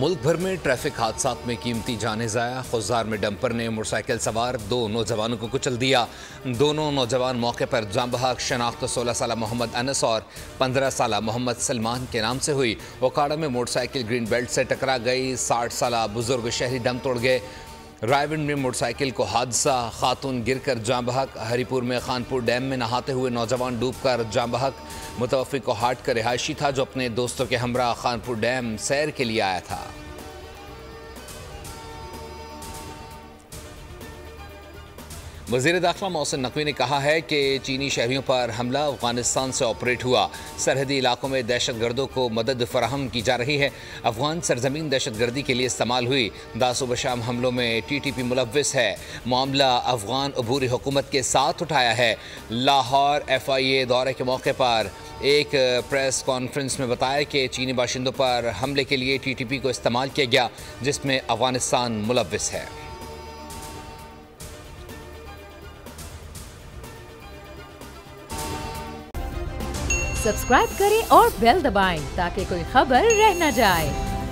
मुल्क भर में ट्रैफिक हादसात में कीमती जानें ज़ाया। खुजार में डंपर ने मोटरसाइकिल सवार 2 नौजवानों को कुचल दिया। दोनों नौजवान मौके पर जाँ बहक। शनाख्त 16 साल मोहम्मद अनस और 15 साल मोहम्मद सलमान के नाम से हुई। ओकाड़ा में मोटरसाइकिल ग्रीन बेल्ट से टकरा गई। 60 साल बुजुर्ग शहरी दम तोड़ गए। रायविंड में मोटरसाइकिल को हादसा, खातून गिरकर जाँ बहक। हरिपुर में खानपुर डैम में नहाते हुए नौजवान डूबकर जाँ बहक। मुतवफ़्फ़ी को हाट का रिहायशी था जो अपने दोस्तों के हमरा खानपुर डैम सैर के लिए आया था। वज़ीर दाखिला मोहसिन नकवी ने कहा है कि चीनी शहरियों पर हमला अफगानिस्तान से ऑपरेट हुआ। सरहदी इलाकों में दहशत गर्दों को मदद फराहम की जा रही है। अफगान सरजमीन दहशत गर्दी के लिए इस्तेमाल हुई। दासुब शाम हमलों में TTP मुलव्विस है। मामला अफगान अबूरी हुकूमत के साथ उठाया है। लाहौर FIA दौरे के मौके पर एक प्रेस कॉन्फ्रेंस में बताया कि चीनी बाशिंदों पर हमले के लिए TTP को इस्तेमाल किया गया, जिसमें अफगानिस्तान मुलव्विस है। सब्सक्राइब करें और बेल दबाएं ताकि कोई खबर रह न जाए।